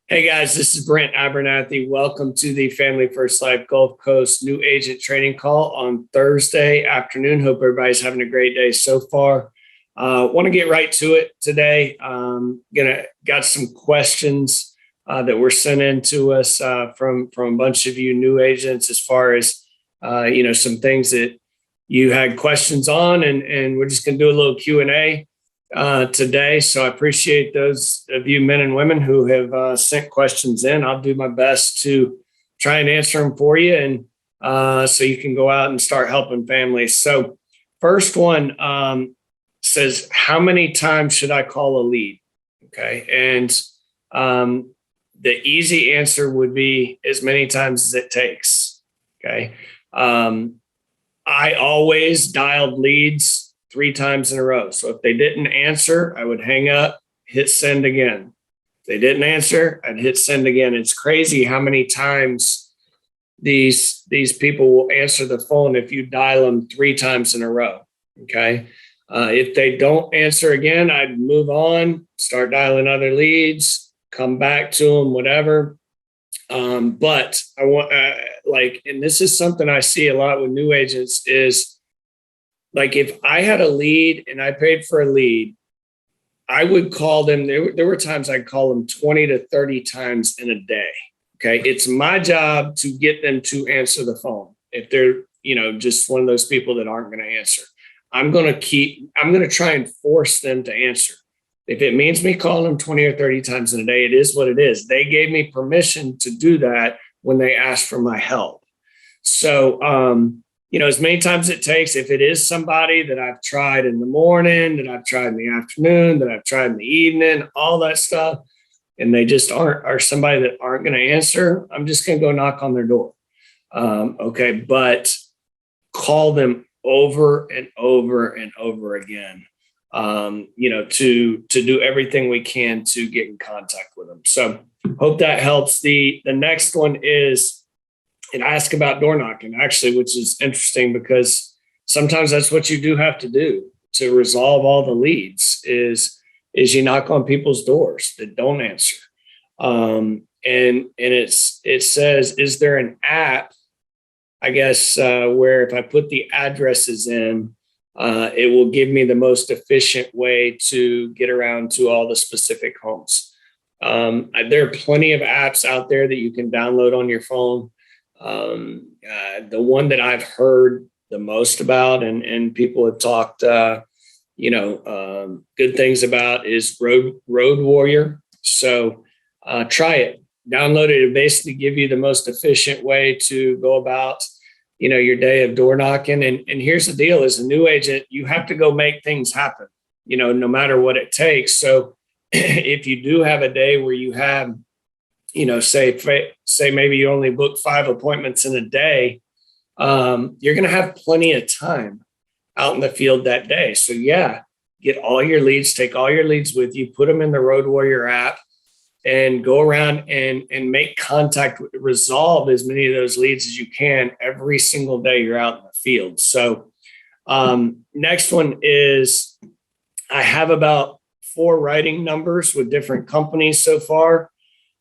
Hey guys, this is Brent Abernathy. Welcome to the Family First Life Gulf Coast New Agent Training Call on Thursday afternoon. Hope everybody's having a great day so far. Want to get right to it today. Got some questions that were sent in to us from a bunch of you new agents, as far as some things that you had questions on, and we're just going to do a little Q&A today. So I appreciate those of you men and women who have sent questions in. I'll do my best to try and answer them for you, and so you can go out and start helping families. So first one says, how many times should I call a lead? Okay. And the easy answer would be as many times as it takes. Okay. I always dialed leads 3 times in a row. So if they didn't answer, I would hang up, hit send again. If they didn't answer, I'd hit send again. It's crazy how many times these people will answer the phone if you dial them 3 times in a row. Okay. If they don't answer again, I'd move on, start dialing other leads, come back to them, whatever. But I want, and this is something I see a lot with new agents is, like, if I had a lead and I paid for a lead, I would call them. There were times I'd call them 20 to 30 times in a day. Okay. It's my job to get them to answer the phone. If they're, just one of those people that aren't going to answer, I'm going to try and force them to answer. If it means me calling them 20 or 30 times in a day, it is what it is. They gave me permission to do that when they asked for my help. So, as many times it takes. If it is somebody that I've tried in the morning, that I've tried in the afternoon, that I've tried in the evening, all that stuff, and they just are somebody that aren't going to answer, I'm just going to go knock on their door. Okay. But call them over and over and over again, to do everything we can to get in contact with them. So hope that helps. The next one is, and ask about door knocking, actually, which is interesting because sometimes that's what you do have to do to resolve all the leads is you knock on people's doors that don't answer. And it says, is there an app, I guess, where if I put the addresses in, it will give me the most efficient way to get around to all the specific homes. There are plenty of apps out there that you can download on your phone. The one that I've heard the most about and people have talked, good things about is Road Warrior. So try it, download it. It'll basically give you the most efficient way to go about, your day of door knocking. And here's the deal: as a new agent, you have to go make things happen, no matter what it takes. So if you do have a day where you have, say maybe you only book 5 appointments in a day, you're going to have plenty of time out in the field that day. So yeah, get all your leads, take all your leads with you, put them in the Road Warrior app, and go around and make contact, resolve as many of those leads as you can every single day you're out in the field. So next one is, I have about 4 writing numbers with different companies so far,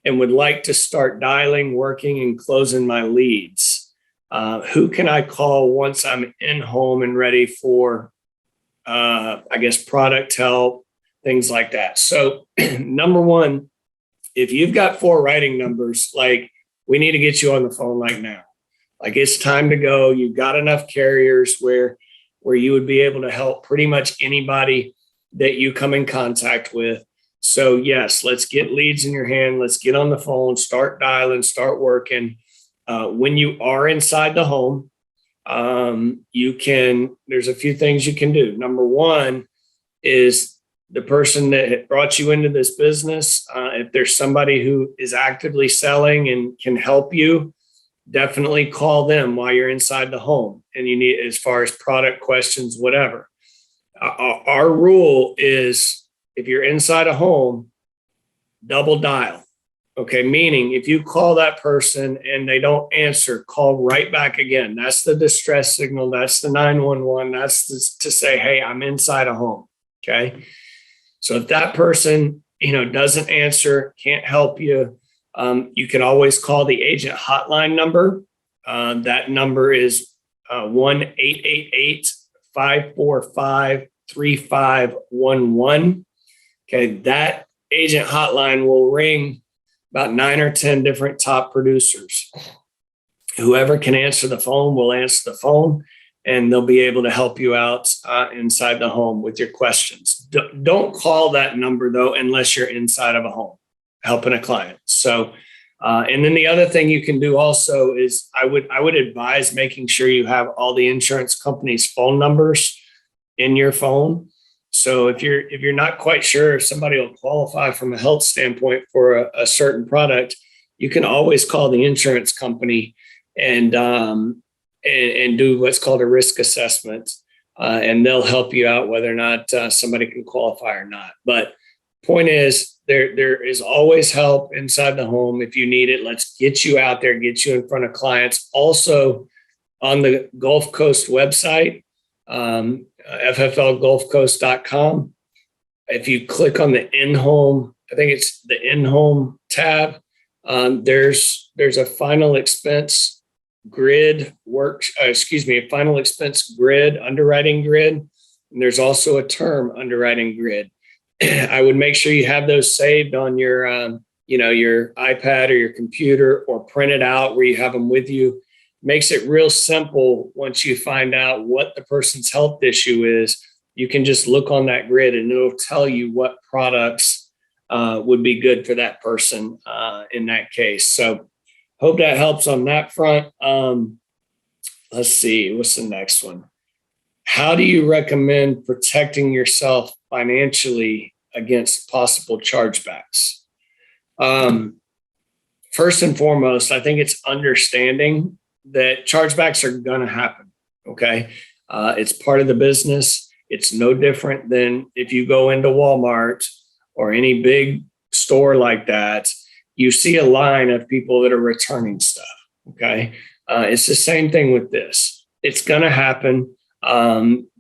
and would like to start dialing, working, and closing my leads. Who can I call once I'm in home and ready for, product help, things like that? So number one, if you've got 4 writing numbers, we need to get you on the phone now. It's time to go. You've got enough carriers where you would be able to help pretty much anybody that you come in contact with. So yes, let's get leads in your hand. Let's get on the phone, start dialing, start working. When you are inside the home, there's a few things you can do. Number one is the person that brought you into this business. If there's somebody who is actively selling and can help you, definitely call them while you're inside the home. And you need, as far as product questions, whatever. Our rule is, if you're inside a home, double dial. Okay. Meaning if you call that person and they don't answer, call right back again. That's the distress signal. That's the 911. That's to say, hey, I'm inside a home. Okay. So if that person, doesn't answer, can't help you, You can always call the agent hotline number. That number is 1-888-545-3511. Okay, that agent hotline will ring about 9 or 10 different top producers. Whoever can answer the phone will answer the phone, and they'll be able to help you out inside the home with your questions. Don't call that number, though, unless you're inside of a home helping a client. So, and then the other thing you can do also is I would advise making sure you have all the insurance companies' phone numbers in your phone. So if you're not quite sure if somebody will qualify from a health standpoint for a certain product, you can always call the insurance company and do what's called a risk assessment, and they'll help you out whether or not somebody can qualify or not. But point is, there is always help inside the home if you need it. Let's get you out there, get you in front of clients. Also, on the Gulf Coast website, fflgulfcoast.com, if you click on the in-home, I think it's the in-home tab, there's a final expense grid a final expense grid, underwriting grid, and there's also a term underwriting grid. I would make sure you have those saved on your your iPad or your computer, or print it out where you have them with you. Makes it real simple. Once you find out what the person's health issue is, you can just look on that grid and it'll tell you what products would be good for that person in that case. So hope that helps on that front. Let's see, what's the next one? How do you recommend protecting yourself financially against possible chargebacks? First and foremost, I think it's understanding that chargebacks are going to happen. Okay. It's part of the business. It's no different than if you go into Walmart or any big store like that, you see a line of people that are returning stuff. Okay. It's the same thing with this. It's going to happen.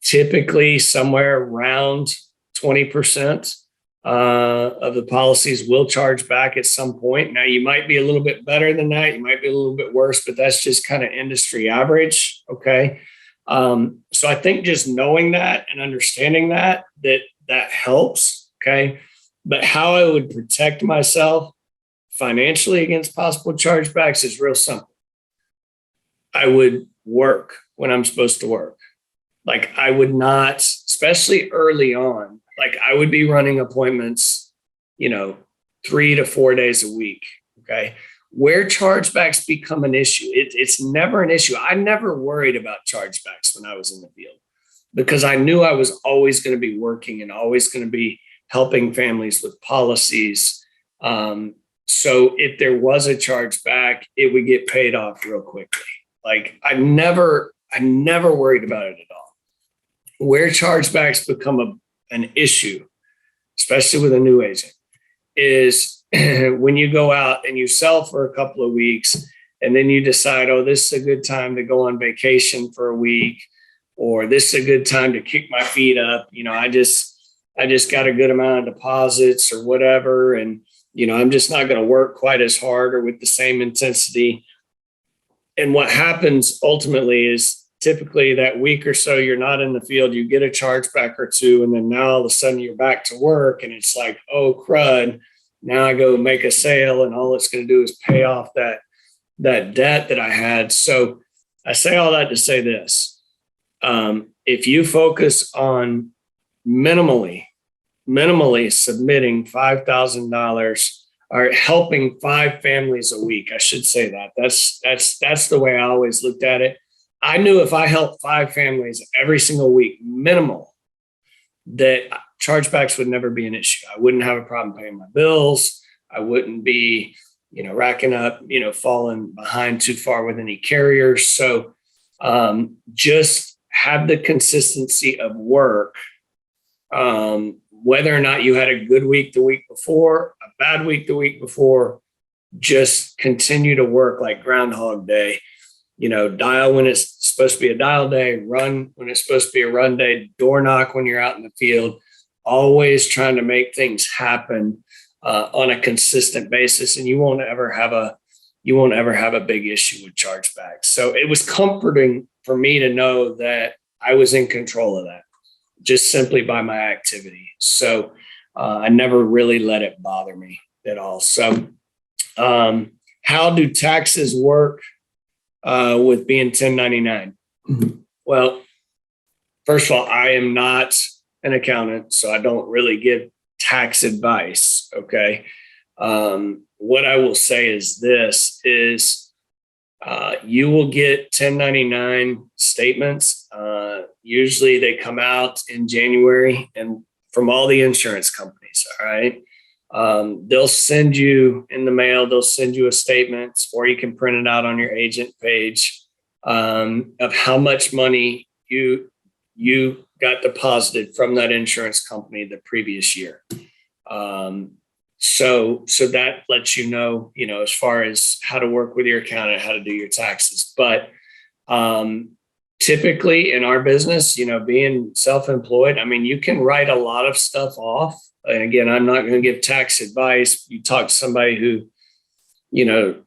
Typically somewhere around 20% of the policies will charge back at some point. Now, you might be a little bit better than that. You might be a little bit worse, but that's just kind of industry average. Okay. So I think just knowing that and understanding that helps. Okay. But how I would protect myself financially against possible chargebacks is real simple. I would work when I'm supposed to work. Like, I would not, especially early on, like I would be running appointments, 3 to 4 days a week. Okay. Where chargebacks become an issue, it's never an issue. I never worried about chargebacks when I was in the field because I knew I was always going to be working and always going to be helping families with policies. So if there was a chargeback, it would get paid off real quickly. Like I never worried about it at all. Where chargebacks become an issue, especially with a new agent, is when you go out and you sell for a couple of weeks and then you decide, oh, this is a good time to go on vacation for a week, or this is a good time to kick my feet up. I just got a good amount of deposits or whatever. And, I'm just not going to work quite as hard or with the same intensity. And what happens ultimately is typically that week or so you're not in the field, you get a chargeback or two, and then now all of a sudden you're back to work and it's like, oh crud, now I go make a sale and all it's going to do is pay off that debt that I had. So I say all that to say this. If you focus on minimally submitting $5,000 or helping 5 families a week, I should say that. That's the way I always looked at it. I knew if I helped 5 families every single week, minimal, that chargebacks would never be an issue. I wouldn't have a problem paying my bills. I wouldn't be, racking up, falling behind too far with any carriers. So just have the consistency of work. Whether or not you had a good week the week before, a bad week the week before, just continue to work like Groundhog Day. Dial when it's supposed to be a dial day, run when it's supposed to be a run day, door knock when you're out in the field, always trying to make things happen on a consistent basis, and you won't ever have a big issue with chargebacks. So it was comforting for me to know that I was in control of that just simply by my activity. So I never really let it bother me at all. So how do taxes work with being 1099? Well, first of all, I am not an accountant, so I don't really give tax advice. Okay. What I will say is this is you will get 1099 statements. Usually they come out in January and from all the insurance companies. All right. They'll send you in the mail, they'll send you a statement, or you can print it out on your agent page of how much money you got deposited from that insurance company the previous year. So that lets you know, as far as how to work with your accountant, how to do your taxes. But typically in our business, being self-employed, you can write a lot of stuff off. And again, I'm not going to give tax advice. You talk to somebody who,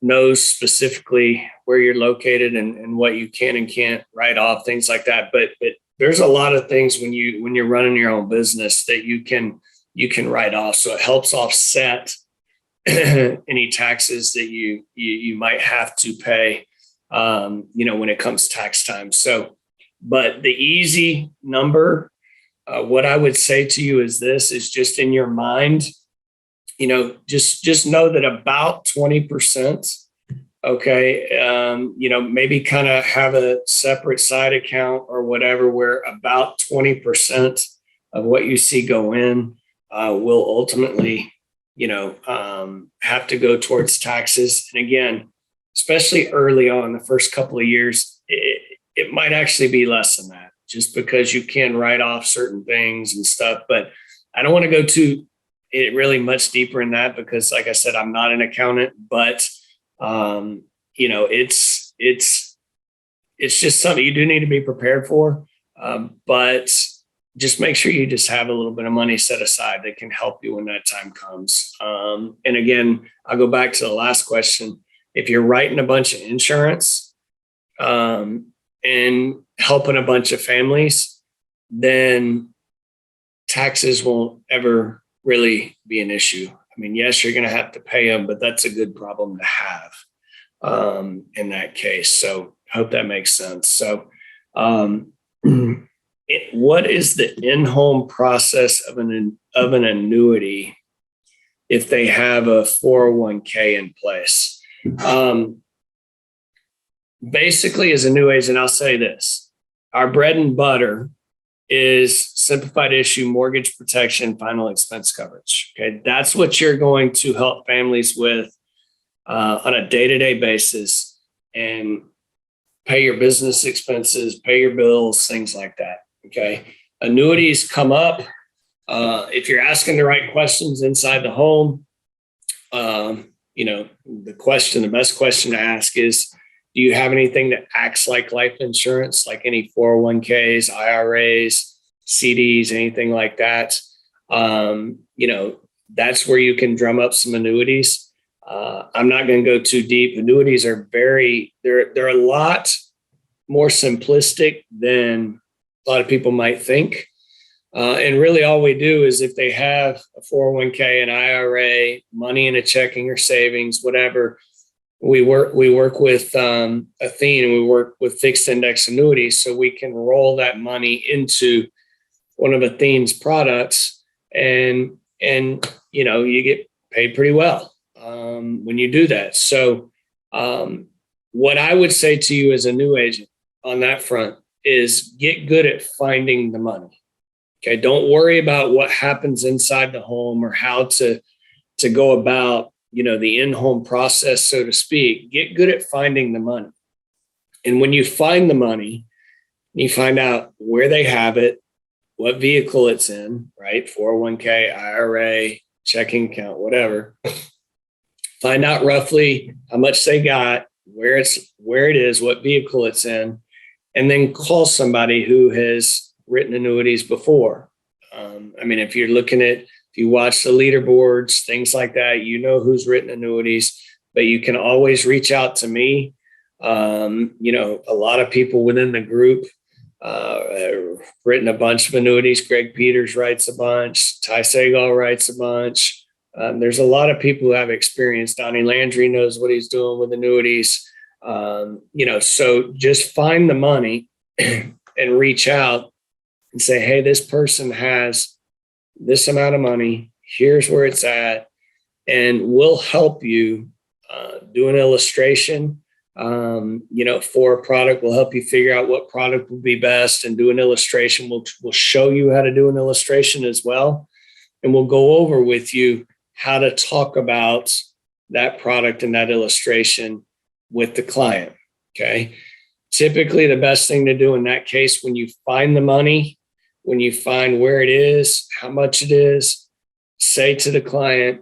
knows specifically where you're located and what you can and can't write off, things like that. But there's a lot of things when you're running your own business that you can write off. So it helps offset any taxes that you might have to pay, when it comes tax time. So, but the easy number, what I would say to you is this is just in your mind, just know that about 20%, okay, maybe kind of have a separate side account or whatever, where about 20% of what you see go in will ultimately, have to go towards taxes. And again, especially early on, the first couple of years, it might actually be less than that, just because you can write off certain things and stuff. But I don't want to go too really much deeper in that, because like I said, I'm not an accountant, but it's just something you do need to be prepared for. But just make sure you just have a little bit of money set aside that can help you when that time comes. And again, I'll go back to the last question. If you're writing a bunch of insurance and helping a bunch of families, then taxes won't ever really be an issue. Yes, you're going to have to pay them, but that's a good problem to have in that case. So I hope that makes sense. So what is the in-home process of an annuity if they have a 401k in place? Basically, as a new agent, I'll say this: our bread and butter is simplified issue mortgage protection, final expense coverage. Okay, that's what you're going to help families with on a day-to-day basis, and pay your business expenses, pay your bills, things like that. Okay, annuities come up if you're asking the right questions inside the home. The best question to ask is, do you have anything that acts like life insurance, like any 401ks, IRAs, CDs, anything like that? That's where you can drum up some annuities. I'm not going to go too deep. Annuities are they're a lot more simplistic than a lot of people might think. And really all we do is, if they have a 401k, an IRA, money in a checking or savings, whatever, we work with Athene, and we work with fixed index annuities, so we can roll that money into one of Athene's products, and you get paid pretty well when you do that. So what I would say to you as a new agent on that front is get good at finding the money. Okay, don't worry about what happens inside the home or how to go about the in-home process, so to speak. Get good at finding the money. And when you find the money, you find out where they have it, what vehicle it's in, right? 401k, IRA, checking account, whatever. Find out roughly how much they got, where it is, what vehicle it's in, and then call somebody who has written annuities before. If you're looking at if you watch the leaderboards, things like that, you know who's written annuities, but you can always reach out to me. A lot of people within the group have written a bunch of annuities. Greg Peters writes a bunch. Ty Segal writes a bunch. There's a lot of people who have experience. Donnie Landry knows what he's doing with annuities. So just find the money and reach out and say, hey, this person has this amount of money. Here's where it's at. And we'll help you do an illustration, for a product. We'll help you figure out what product will be best and do an illustration. We'll show you how to do an illustration as well. And we'll go over with you how to talk about that product and that illustration with the client. Okay. Typically, the best thing to do in that case, when you find the money, when you find where it is, how much it is, say to the client,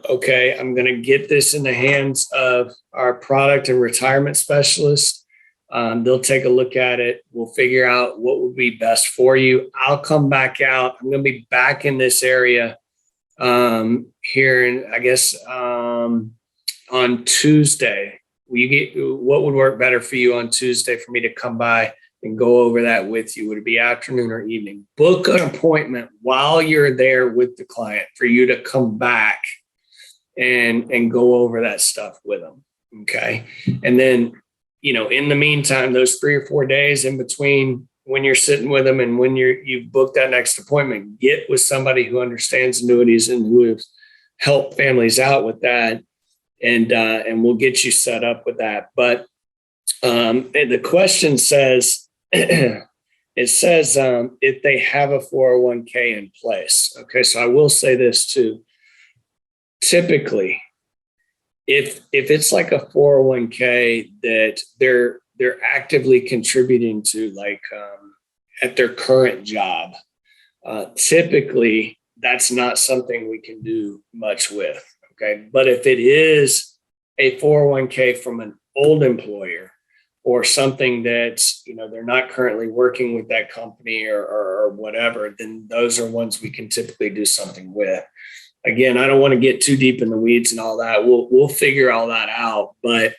okay, I'm going to get this in the hands of our product and retirement specialist. They'll take a look at it. We'll figure out what would be best for you. I'll come back out. I'm going to be back in this area here, and I guess on Tuesday. What would work better for you on Tuesday for me to come by and go over that with you? Would it be afternoon or evening? Book an appointment while you're there with the client for you to come back and go over that stuff with them. Okay. And then, in the meantime, those 3 or 4 days in between when you're sitting with them and when you've booked that next appointment, get with somebody who understands annuities and who has helped families out with that. And we'll get you set up with that. But the question says, it says if they have a 401k in place. Okay, so I will say this too. Typically, if it's like a 401k that they're actively contributing to, like at their current job, typically that's not something we can do much with. Okay. But if it is a 401k from an old employer or something that's, they're not currently working with that company or whatever, then those are ones we can typically do something with. Again, I don't want to get too deep in the weeds and all that. We'll figure all that out, but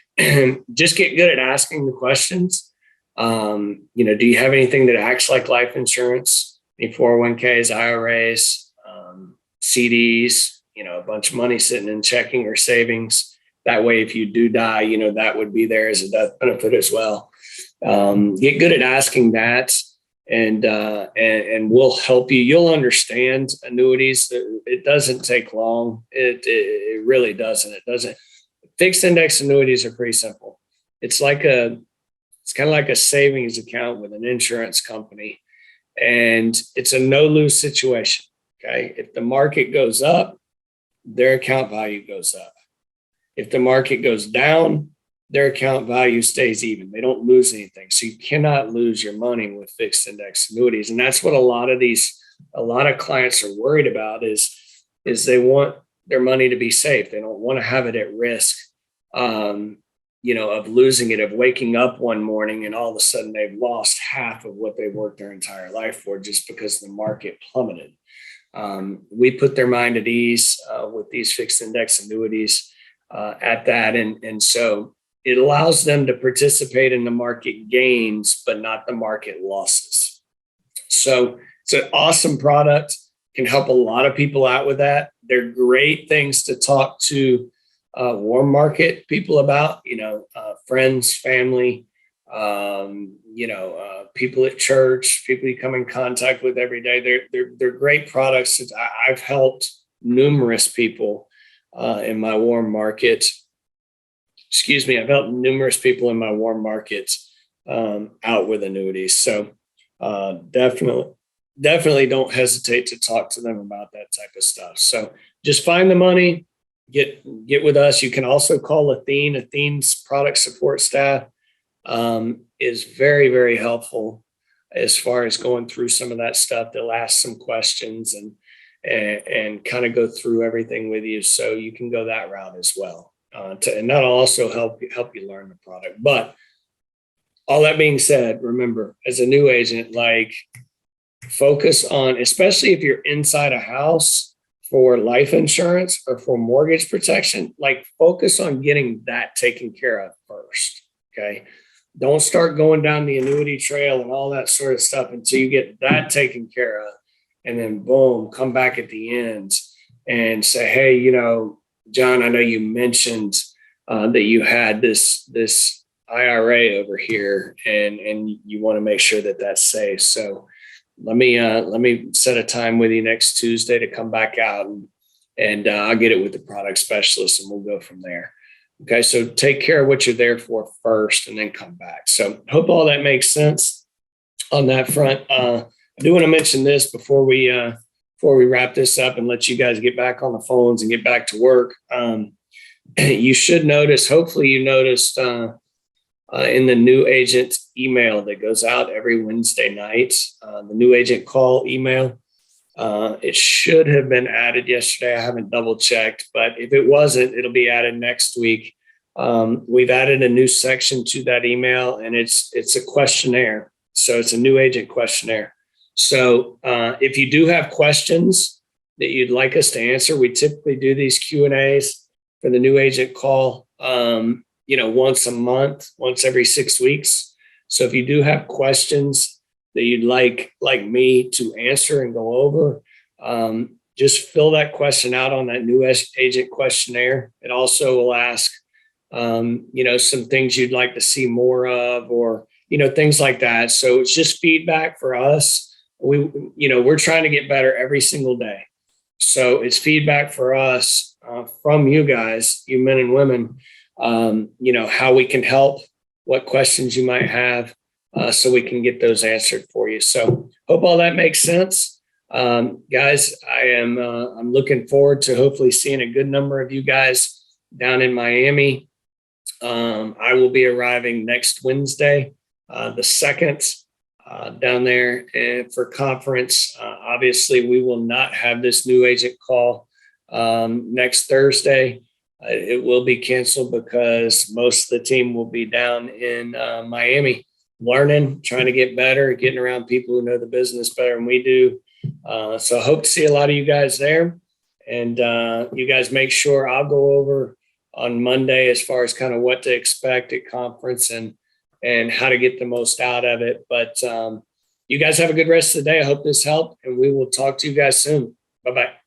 just get good at asking the questions. Do you have anything that acts like life insurance? Any 401ks, IRAs, CDs? A bunch of money sitting in checking or savings. That way, if you do die, that would be there as a death benefit as well. Get good at asking that, and we'll help you. You'll understand annuities. It doesn't take long. It really doesn't. It doesn't. Fixed index annuities are pretty simple. It's kind of like a savings account with an insurance company, and it's a no lose situation. Okay, if the market goes up, their account value goes up. If the market goes down, their account value stays even. They don't lose anything. So you cannot lose your money with fixed index annuities. And that's what a lot of clients are worried about is they want their money to be safe. They don't want to have it at risk, of losing it, of waking up one morning and all of a sudden they've lost half of what they've worked their entire life for just because the market plummeted. We put their mind at ease with these fixed index annuities at that. And so it allows them to participate in the market gains, but not the market losses. So it's an awesome product, can help a lot of people out with that. They're great things to talk to warm market people about, friends, family, people at church, people you come in contact with every day. They're great products. I've helped numerous people in my warm market. I've helped numerous people in my warm market out with annuities. So definitely don't hesitate to talk to them about that type of stuff. So just find the money, get with us. You can also call Athene. Athene's product support staff is very, very helpful as far as going through some of that stuff. They'll ask some questions and kind of go through everything with you. So you can go that route as well. And that'll also help you learn the product. But all that being said, remember, as a new agent, focus on, especially if you're inside a house, for life insurance or for mortgage protection, like focus on getting that taken care of first. Okay. Don't start going down the annuity trail and all that sort of stuff until you get that taken care of. And then boom, come back at the end and say, hey, John, I know you mentioned that you had this IRA over here and you want to make sure that that's safe. So let me set a time with you next Tuesday to come back out and I'll get it with the product specialist and we'll go from there. Okay. So take care of what you're there for first and then come back. So hope all that makes sense on that front. I do want to mention this before we wrap this up and let you guys get back on the phones and get back to work. You should notice, hopefully you noticed in the new agent email that goes out every Wednesday night, the new agent call email. It should have been added yesterday. I haven't double checked, but if it wasn't, it'll be added next week. We've added a new section to that email and it's a questionnaire. So it's a new agent questionnaire. So if you do have questions that you'd like us to answer, we typically do these Q&As for the new agent call, once a month, once every 6 weeks. So if you do have questions that you'd like me to answer and go over, just fill that question out on that new agent questionnaire. It also will ask, some things you'd like to see more of, or, things like that. So it's just feedback for us. We're trying to get better every single day. So it's feedback for us from you guys, you men and women, how we can help, what questions you might have, so we can get those answered for you. So hope all that makes sense. Guys, I'm looking forward to hopefully seeing a good number of you guys down in Miami. I will be arriving next Wednesday, the 2nd, down there for conference. Obviously, we will not have this new agent call next Thursday. It will be canceled because most of the team will be down in Miami learning, trying to get better, getting around people who know the business better than we do. So I hope to see a lot of you guys there. And you guys make sure I'll go over on Monday as far as kind of what to expect at conference and how to get the most out of it. But you guys have a good rest of the day. I hope this helped, and we will talk to you guys soon. Bye-bye.